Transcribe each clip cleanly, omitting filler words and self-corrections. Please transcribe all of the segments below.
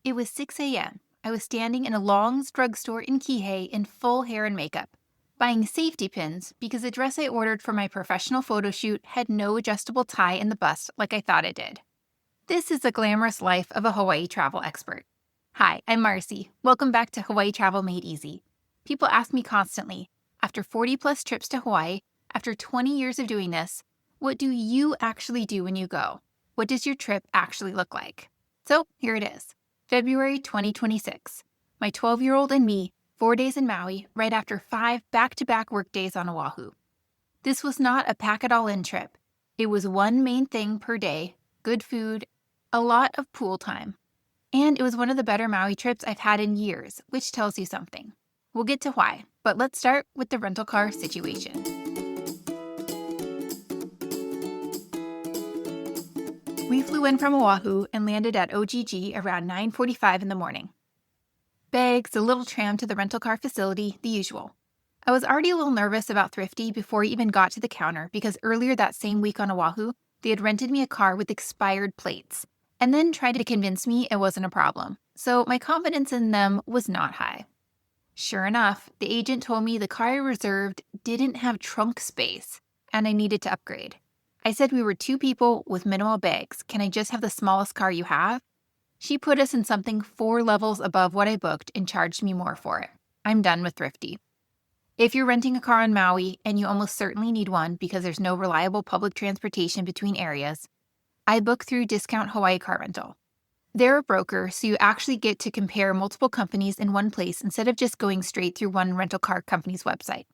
It was 6 a.m. I was standing in a Long's drugstore in Kihei in full hair and makeup, buying safety pins because the dress I ordered for my professional photo shoot had no adjustable tie in the bust like I thought it did. This is the glamorous life of a Hawaii travel expert. Hi, I'm Marcy. Welcome back to Hawaii Travel Made Easy. People ask me constantly, after 40 plus trips to Hawaii, after 20 years of doing this, what do you actually do when you go? What does your trip actually look like? So here it is, February 2026. My 12-year-old and me, 4 days in Maui, right after 5 back-to-back work days on Oahu. This was not a pack-it-all-in trip. It was one main thing per day, good food, a lot of pool time. And it was one of the better Maui trips I've had in years, which tells you something. We'll get to why, but let's start with the rental car situation. We flew in from Oahu and landed at OGG around 9:45 in the morning. Bags, a little tram to the rental car facility, the usual. I was already a little nervous about Thrifty before I even got to the counter because earlier that same week on Oahu, they had rented me a car with expired plates and then tried to convince me it wasn't a problem. So my confidence in them was not high. Sure enough, the agent told me the car I reserved didn't have trunk space and I needed to upgrade. I said we were 2 people with minimal bags. Can I just have the smallest car you have? She put us in something 4 levels above what I booked and charged me more for it. I'm done with Thrifty. If you're renting a car on Maui, and you almost certainly need one because there's no reliable public transportation between areas, I book through Discount Hawaii Car Rental. They're a broker, so you actually get to compare multiple companies in one place instead of just going straight through one rental car company's website.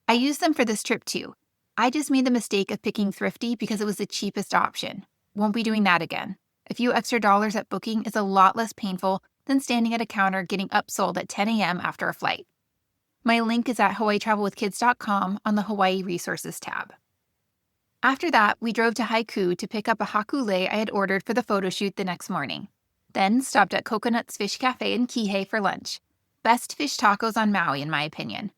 I used them for this trip too. I just made the mistake of picking Thrifty because it was the cheapest option. Won't be doing that again. A few extra dollars at booking is a lot less painful than standing at a counter getting upsold at 10 a.m. after a flight. My link is at hawaiitravelwithkids.com on the Hawaii Resources tab. After that, we drove to Haiku to pick up a hakule I had ordered for the photo shoot the next morning. Then stopped at Coconut's Fish Cafe in Kihei for lunch. Best fish tacos on Maui, in my opinion.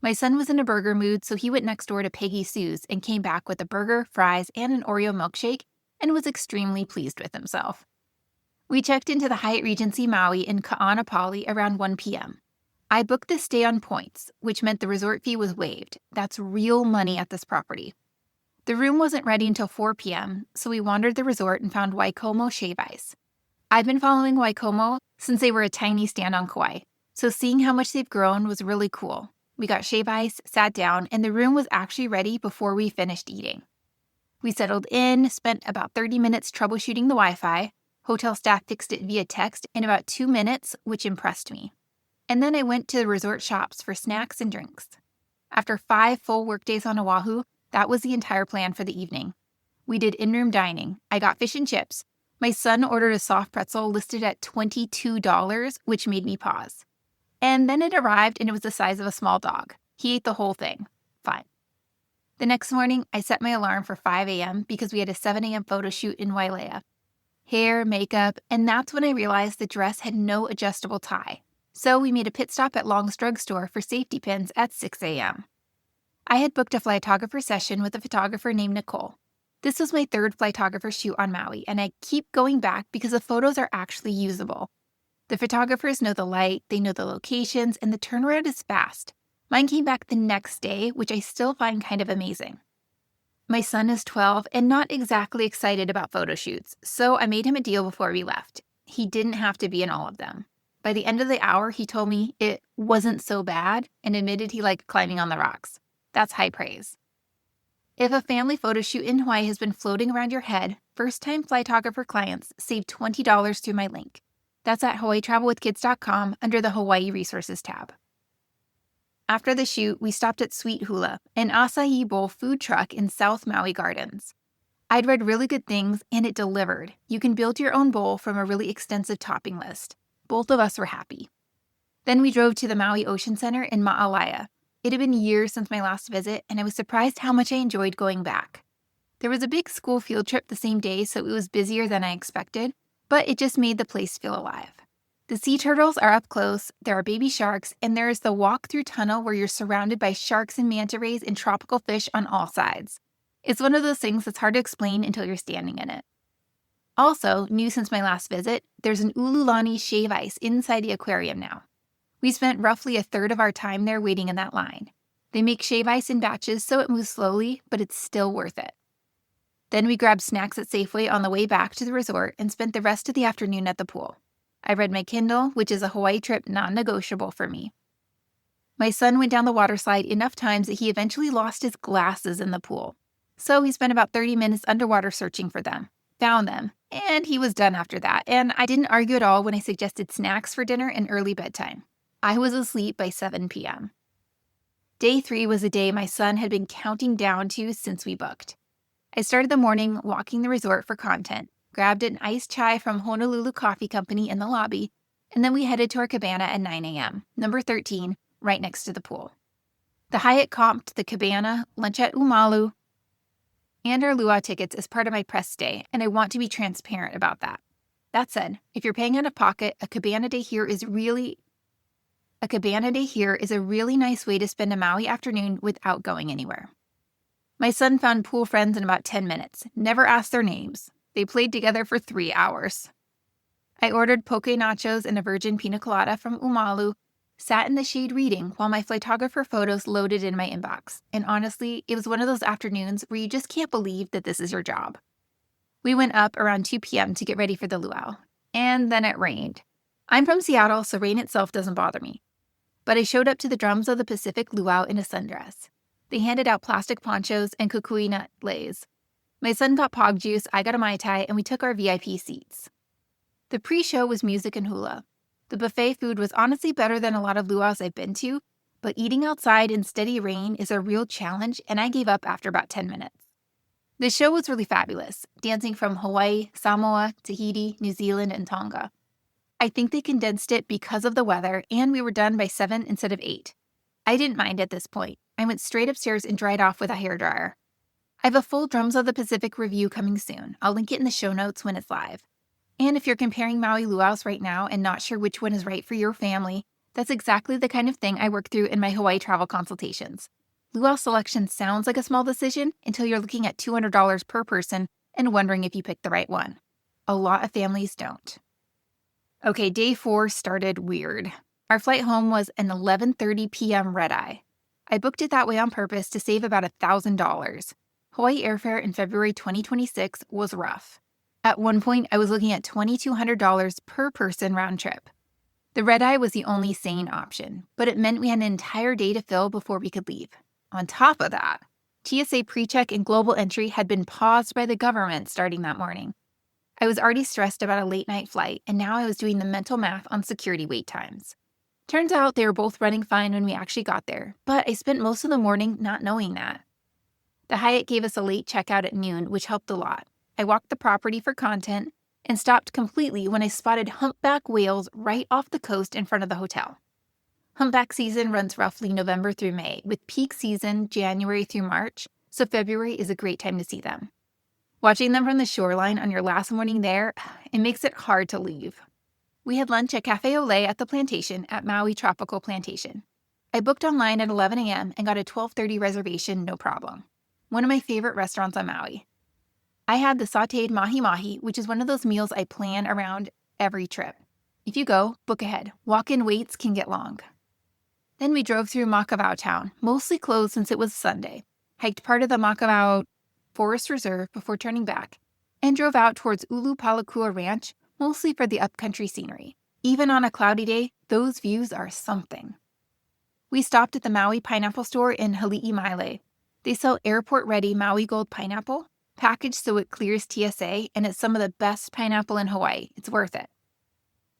My son was in a burger mood, so he went next door to Peggy Sue's and came back with a burger, fries, and an Oreo milkshake, and was extremely pleased with himself. We checked into the Hyatt Regency Maui in Kaanapali around 1 p.m. I booked this stay on points, which meant the resort fee was waived. That's real money at this property. The room wasn't ready until 4 p.m., so we wandered the resort and found Waikomo Shave Ice. I've been following Waikomo since they were a tiny stand on Kauai, so seeing how much they've grown was really cool. We got shave ice, sat down, and the room was actually ready before we finished eating. We settled in, spent about 30 minutes troubleshooting the Wi-Fi. Hotel staff fixed it via text in about 2 minutes, which impressed me. And then I went to the resort shops for snacks and drinks. After 5 full workdays on Oahu, that was the entire plan for the evening. We did in-room dining. I got fish and chips. My son ordered a soft pretzel listed at $22, which made me pause. And then it arrived and it was the size of a small dog. He ate the whole thing. Fine. The next morning, I set my alarm for 5 a.m. because we had a 7 a.m. photo shoot in Wailea. Hair, makeup, and that's when I realized the dress had no adjustable tie. So we made a pit stop at Long's drugstore for safety pins at 6 a.m. I had booked a Flytographer session with a photographer named Nicole. This was my 3rd Flytographer shoot on Maui, and I keep going back because the photos are actually usable. The photographers know the light, they know the locations, and the turnaround is fast. Mine came back the next day, which I still find kind of amazing. My son is 12 and not exactly excited about photo shoots, so I made him a deal before we left. He didn't have to be in all of them. By the end of the hour, he told me it wasn't so bad and admitted he liked climbing on the rocks. That's high praise. If a family photo shoot in Hawaii has been floating around your head, first-time Flytographer clients save $20 through my link. That's at hawaiitravelwithkids.com under the Hawaii Resources tab. After the shoot, we stopped at Sweet Hula, an acai bowl food truck in South Maui Gardens. I'd read really good things, and it delivered. You can build your own bowl from a really extensive topping list. Both of us were happy. Then we drove to the Maui Ocean Center in Ma'alaia. It had been years since my last visit, and I was surprised how much I enjoyed going back. There was a big school field trip the same day, so it was busier than I expected, but it just made the place feel alive. The sea turtles are up close, there are baby sharks, and there is the walk-through tunnel where you're surrounded by sharks and manta rays and tropical fish on all sides. It's one of those things that's hard to explain until you're standing in it. Also, new since my last visit, there's an Ululani shave ice inside the aquarium now. We spent roughly a third of our time there waiting in that line. They make shave ice in batches so it moves slowly, but it's still worth it. Then we grabbed snacks at Safeway on the way back to the resort and spent the rest of the afternoon at the pool. I read my Kindle, which is a Hawaii trip non-negotiable for me. My son went down the water slide enough times that he eventually lost his glasses in the pool. So he spent about 30 minutes underwater searching for them, found them, and he was done after that. And I didn't argue at all when I suggested snacks for dinner and early bedtime. I was asleep by 7 p.m. Day 3 was a day my son had been counting down to since we booked. I started the morning walking the resort for content, grabbed an iced chai from Honolulu Coffee Company in the lobby, and then we headed to our cabana at 9 a.m., number 13, right next to the pool. The Hyatt comped the cabana, lunch at Umalu, and our luau tickets as part of my press stay, and I want to be transparent about that. That said, if you're paying out of pocket, a cabana day here is a really nice way to spend a Maui afternoon without going anywhere. My son found pool friends in about 10 minutes, never asked their names. They played together for 3 hours. I ordered poke nachos and a virgin pina colada from Umalu, sat in the shade reading while my Flytographer photos loaded in my inbox. And honestly, it was one of those afternoons where you just can't believe that this is your job. We went up around 2 p.m. to get ready for the luau. And then it rained. I'm from Seattle, so rain itself doesn't bother me. But I showed up to the Drums of the Pacific luau in a sundress. They handed out plastic ponchos and kukui nut leis. My son got pog juice, I got a Mai Tai, and we took our VIP seats. The pre-show was music and hula. The buffet food was honestly better than a lot of luau's I've been to, but eating outside in steady rain is a real challenge, and I gave up after about 10 minutes. The show was really fabulous, dancing from Hawaii, Samoa, Tahiti, New Zealand, and Tonga. I think they condensed it because of the weather, and we were done by 7 instead of 8. I didn't mind at this point. I went straight upstairs and dried off with a hairdryer. I have a full Drums of the Pacific review coming soon. I'll link it in the show notes when it's live. And if you're comparing Maui luau's right now and not sure which one is right for your family, that's exactly the kind of thing I work through in my Hawaii travel consultations. Luau selection sounds like a small decision until you're looking at $200 per person and wondering if you picked the right one. A lot of families don't. Okay, day 4 started weird. Our flight home was an 11:30 p.m. red-eye. I booked it that way on purpose to save about $1,000. Hawaii airfare in February 2026 was rough. At one point, I was looking at $2,200 per person round trip. The red-eye was the only sane option, but it meant we had an entire day to fill before we could leave. On top of that, TSA pre-check and global entry had been paused by the government starting that morning. I was already stressed about a late-night flight, and now I was doing the mental math on security wait times. Turns out they were both running fine when we actually got there, but I spent most of the morning not knowing that. The Hyatt gave us a late checkout at noon, which helped a lot. I walked the property for content and stopped completely when I spotted humpback whales right off the coast in front of the hotel. Humpback season runs roughly November through May, with peak season January through March, so February is a great time to see them. Watching them from the shoreline on your last morning there, it makes it hard to leave. We had lunch at Cafe Ole at the plantation at Maui Tropical Plantation. I booked online at 11 a.m. and got a 12:30 reservation, no problem. One of my favorite restaurants on Maui. I had the sautéed mahi-mahi, which is one of those meals I plan around every trip. If you go, book ahead. Walk-in waits can get long. Then we drove through Makavao town, mostly closed since it was Sunday, hiked part of the Makavao Forest Reserve before turning back, and drove out towards Ulu Palakua Ranch, mostly for the upcountry scenery. Even on a cloudy day, those views are something. We stopped at the Maui Pineapple Store in Hali'imaile. They sell airport-ready Maui Gold pineapple, packaged so it clears TSA, and it's some of the best pineapple in Hawaii. It's worth it.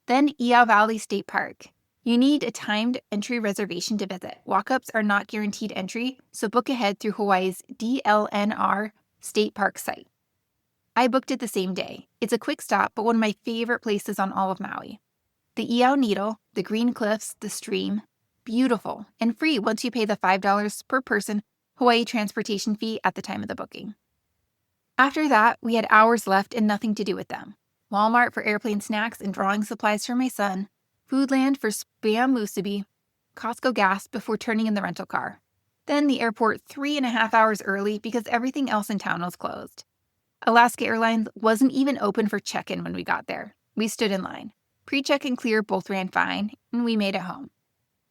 Then Iao Valley State Park. You need a timed entry reservation to visit. Walk-ups are not guaranteed entry, so book ahead through Hawaii's DLNR State Park site. I booked it the same day. It's a quick stop, but one of my favorite places on all of Maui. The Iao Needle, the green cliffs, the stream, beautiful and free once you pay the $5 per person Hawaii transportation fee at the time of the booking. After that, we had hours left and nothing to do with them. Walmart for airplane snacks and drawing supplies for my son, Foodland for Spam Musubi, Costco gas before turning in the rental car. Then the airport 3.5 hours early because everything else in town was closed. Alaska Airlines wasn't even open for check-in when we got there. We stood in line. Pre-check and clear both ran fine, and we made it home.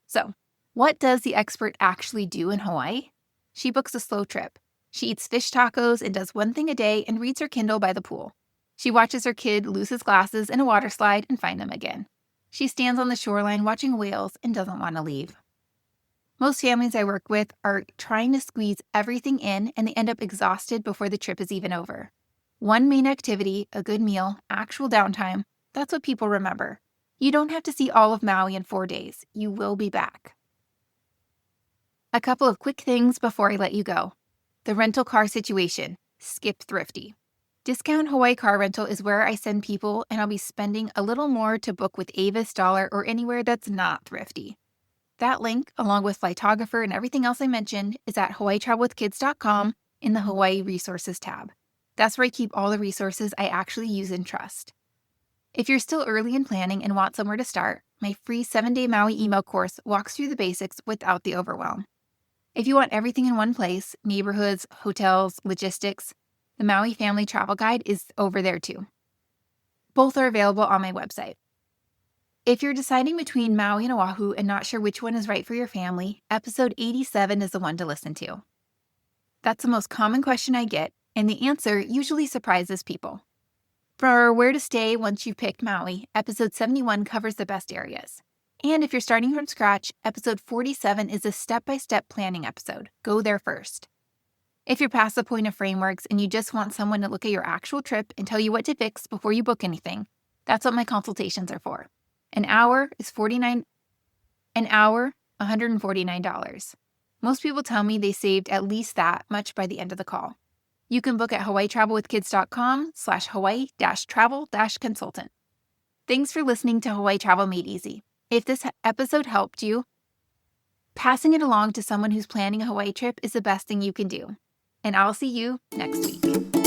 So, what does the expert actually do in Hawaii? She books a slow trip. She eats fish tacos and does one thing a day and reads her Kindle by the pool. She watches her kid lose his glasses in a water slide and find them again. She stands on the shoreline watching whales and doesn't want to leave. Most families I work with are trying to squeeze everything in, and they end up exhausted before the trip is even over. One main activity, a good meal, actual downtime, that's what people remember. You don't have to see all of Maui in 4 days. You will be back. A couple of quick things before I let you go. The rental car situation. Skip Thrifty. Discount Hawaii Car Rental is where I send people, and I'll be spending a little more to book with Avis, Dollar, or anywhere that's not thrifty. That link, along with Flytographer and everything else I mentioned, is at hawaiitravelwithkids.com in the Hawaii Resources tab. That's where I keep all the resources I actually use and trust. If you're still early in planning and want somewhere to start, my free 7-day Maui email course walks through the basics without the overwhelm. If you want everything in one place, neighborhoods, hotels, logistics, the Maui Family Travel Guide is over there too. Both are available on my website. If you're deciding between Maui and Oahu and not sure which one is right for your family, episode 87 is the one to listen to. That's the most common question I get, and the answer usually surprises people. For where to stay once you've picked Maui, episode 71 covers the best areas. And if you're starting from scratch, episode 47 is a step-by-step planning episode. Go there first. If you're past the point of frameworks and you just want someone to look at your actual trip and tell you what to fix before you book anything, that's what my consultations are for. An hour, $149. Most people tell me they saved at least that much by the end of the call. You can book at hawaiitravelwithkids.com/hawaii-travel-consultant. Thanks for listening to Hawaii Travel Made Easy. If this episode helped you, passing it along to someone who's planning a Hawaii trip is the best thing you can do. And I'll see you next week.